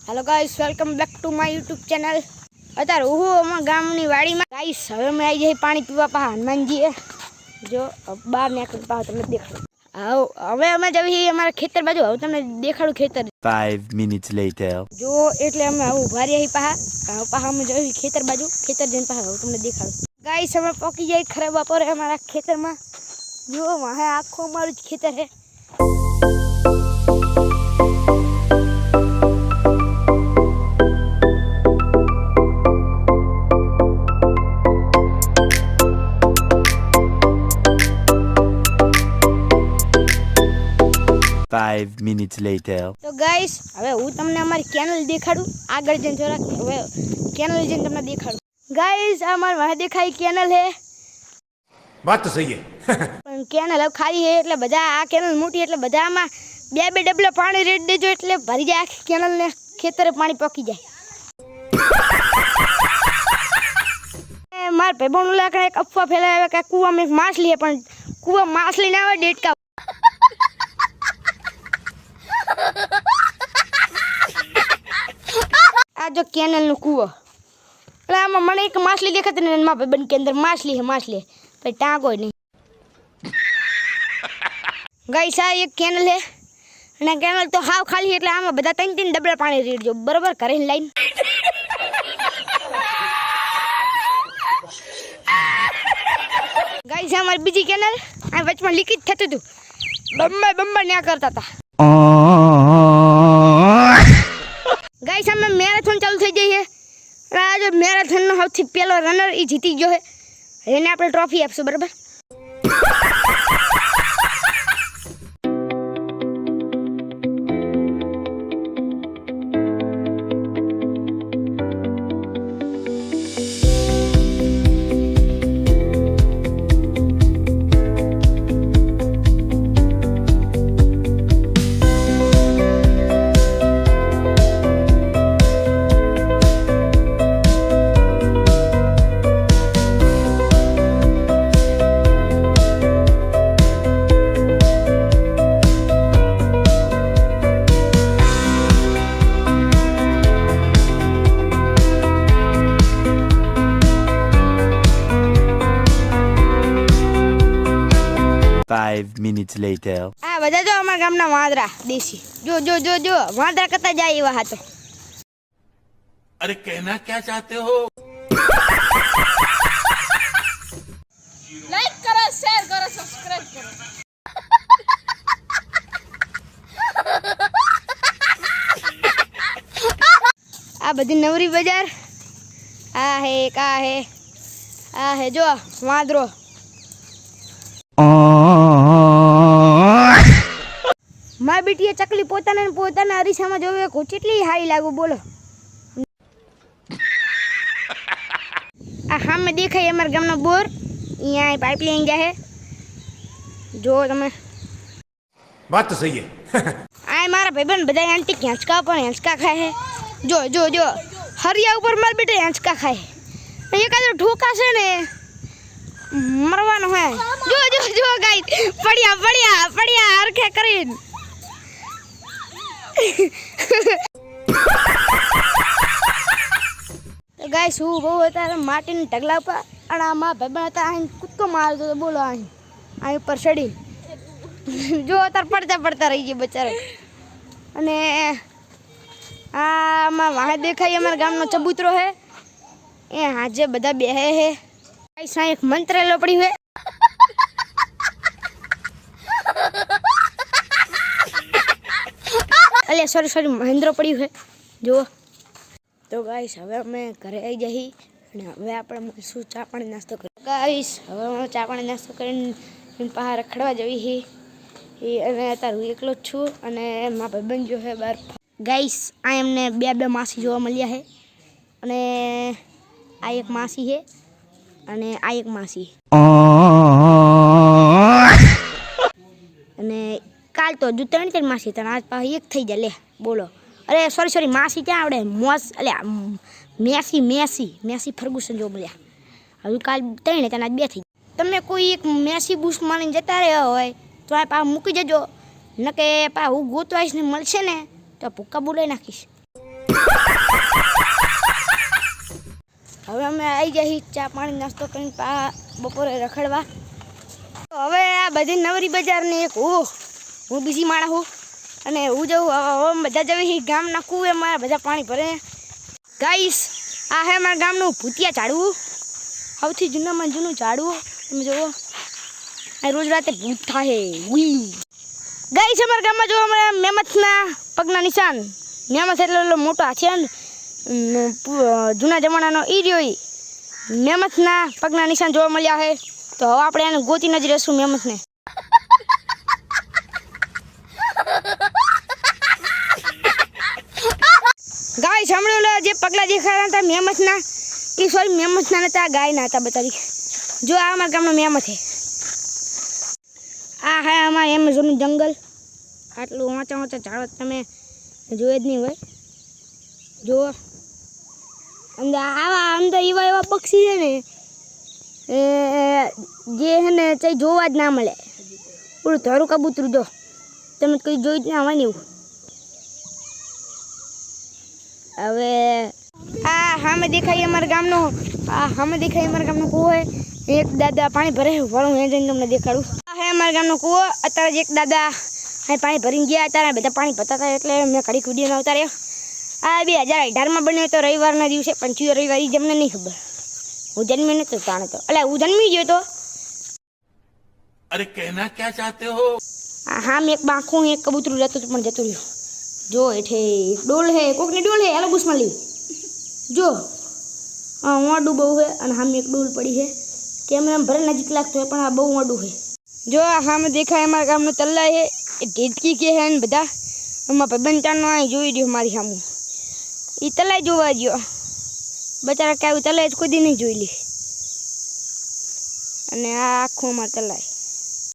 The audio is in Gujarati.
Hello guys, welcome back to my YouTube channel. अतार હું અમારા ગામની વાડીમાં ગાઈસ હવે મેં આવી જઈ પાણી પીવા પા હનુમાનજીએ જો બહાર નીકળ પા તમને દેખાડું। હવે અમે જવી અમારા ખેતર બાજુ। હવે તમને દેખાડું ખેતર। 5 minutes later જો એટલે અમે હવે ઉભા રહી પા અમે જવી ખેતર બાજુ। ખેતર જઈને પા હવે તમને દેખાડું। ગાઈસ અમે પોકી જાય ખરે બપોરે અમારા ખેતરમાં। જો વાહે આખો અમારું જ ખેતર છે। 5 minutes later तो गाइस હવે હું તમને અમારી કેનલ દેખાડું। આગળ જઈને થોડા હવે કેનલ જઈને તમને દેખાડું। ગાइस અમાર વાહ દેખાય કેનલ હે। बात तो सही है। પણ કેનલ હવે ખાલી હે એટલે બધા આ કેનલ મોટી એટલે બધા આમાં બે બે ડબલા પાણી રેડ દેજો એટલે ભરી જાય આખી કેનલ ને ખેતરે પાણી પકી જાય। માર ભાઈબંધ લાકડા એક અફવા ફેલાવે કે કૂવામાં માછલી હે પણ કૂવા માછલી ના આવે ડેટકા। आ जो कैनल नु कुओ એટલે આમાં મને એક માછલી દેખાતી ને મારા ભાઈબંધ કે અંદર માછલી હે પણ ટાંગો નહીં। ગાઈસ આ એક કેનલ હે અને કેનલ તો હાવ ખાલી એટલે આમાં બધા ત્રણ ત્રણ ડબલા પાણી રેડજો બરાબર કરે લાઈન। ગાઈસ અમારી બીજી કેનલ આ વચમાં લીકેજ થતું હતું બમ્બા ન્યા કરતા હતા। गाइस हमें मैराथन चालू થઈ ગઈ છે। આ જો મેરાથન નો સૌથી પહેલો રનર ઈ જીતી ગયો છે। એને આપણે ટ્રોફી આપશું બરાબર। Five minutes later આ બધા જો અમારા ગામના વાંદરા દેશી જો જો જો જો વાંદરા કરતા જાય એવા હાથો। अरे कहना क्या चाहते हो? लाइक करो, शेयर करो, सब्सक्राइब करो। आ बधी नवरी बाजार आ है जो वांदरो। मार बेटी चकली पोताने अरीसामां जोवे કેટલી હારી લાગુ બોલો। आ सामे देखाय अमर गामनो बोर यहाँ पाइपलाइन जाए जो तमे बात तो सही है। आ मारा भाईबंध बधाय आंटी हेंचका पर हेंचका खाए है। जो जो जो हरिया ऊपर मार बेटे हेंचका खाए एकादो ठोका छे ने मरवानो है। जो जो जो गाइस बढ़िया बढ़िया बढ़िया हरखे करीन। तो गाइस હું બહુ અત્યારે માટીની ઢગલા પર અને આમાં ભાઈબંધ હતા અહીં કૂદકો મારતો તો બોલો અહીં ઉપર ચડી જો અત્યારે પડતા રહી ગયા બચારો। અને આમાં વાહ દેખાય અમારા ગામનો ચબૂતરો હે એ હાજે બધા બેહે હે। ગાઈસ આ એક મંત્રેલો પડ્યું હે। अले सॉरी महेंद्र पड़ी है जो। तो गाइस હવે અમે ઘરે આવી જઈ અને હવે આપણે શું ચા પાણી નાસ્તો કરી। ગાઈસ હવે હું ચા પાણી નાસ્તો કરીને બહાર રખડવા જવી હી એ અને અત્યારે હું એકલો જ છું અને મારા ભાઈબંધ જો હે બહાર। ગાઈસ આ એમને બે માસી જોવા મળ્યા છે અને આ એક માસી છે અને આ એક માસી અને કાલ તો હજુ ત્રણ માસી તને આજ પાછી એક થઈ જાય લે બોલો। अरे सॉरी मासी क्या आवड़े मोस अले मेसी फर्गुसन जो મળ્યા હજુ કાલ ત્રણ તને આજ બે થઈ। તમે કોઈ એક મેસી બુશ મારીને જતા રહ્યા હોય તો આ પા મૂકી જજો न के पा हूँ गोतवाईस ने मळशे ने तो भूक्का बोलाई नाखीश। હવે અમે આવી જઈએ ચા પાણી નાસ્તો કરીને બપોરે રખડવા. તો હવે આ બધી નવરી બજારની એક હું બીજી માણસ હું અને હું જવું હવે બધા જવી ગામના કુએ મારા બધા પાણી ભરે. ગાઈસ આ હે મારા ગામનું ભૂતિયા ઝાડવું, સૌથી જૂનામાં જૂનું ઝાડવું. તમે જુઓ આ રોજ રાતે ભૂત થાય. ગાઈસ અમારા ગામમાં જો અમારા મેમથના પગના નિશાન. મેમથ એટલે મોટો હાથી ને જૂના જમાનાનો ઈ રહ્યો મેમથના પગના નિશાન જોવા મળ્યા છે. તો હવે આપણે એને ગોતીને જ રહેશું મેમથને. ગાય સાંભળો જે પગલા દેખાતા હતા મેમથના એ સોરી મેમથના નતા, ગાયના હતા બતાવી. જો આ અમારા ગામનો મેમથ છે. આ હા અમારા એમેઝોનનું જંગલ. આટલું ઊંચા ઊંચા ઝાડ તમે જોયે જ નહીં હોય. જુઓ અંદર આવા અંદર એવા પક્ષી છે ને જે છે ને તે જોવા જ ના મળે. પૂરું ધરું કબૂતરું જો તમે કંઈ જોઈ જ ના હોય ને એવું. હવે આ સામે દેખાય અમારા ગામનો કૂવો હોય. એક દાદા પાણી ભરે વળું એ જઈને તમને દેખાડું. આ હે અમારા ગામનો કૂવો. અત્યારે જ એક દાદા અહીં પાણી ભરીને ગયા હતા, બધા પાણી ભરતા હતા એટલે મેં ઘડીક વિડીયો ન ઉતાર્યો. આ 2018માં બન્યો તો રવિવારના દિવસે, પણ કયો રવિવાર એ જમને નહીં ખબર. હું જન્મી નતો જાણે તો એટલે હું જન્મી ગયો તો. अरे कहना क्या चाहते हो? હા મેં એક બાંખું એક કબૂતરું રહેતું હતું પણ જતું રહ્યું. જો એઠે ડોલ હે, કોકની ડોલ હે, એલો બુસમાં લી જો મોડું બહુ છે અને સામે એક ડોલ પડી છે. કેમેરા ભરે નજીક લાગતું હોય પણ આ બહુ મોડું છે. જો આ સામે દેખાય અમારા ગામનું તલ્લા છે, એ ઢેટકી કે છે ને બધા. એમાં ભાઈબંધ ચારનો અહીં જોઈ રહ્યો મારી સામું. એ તલાઈ જોવા ગયો બચારા, કે આવ્યું તલાઈ જ કોઈ દી નહીં જોઈ લી. અને આ આખું અમારે તલાઈ.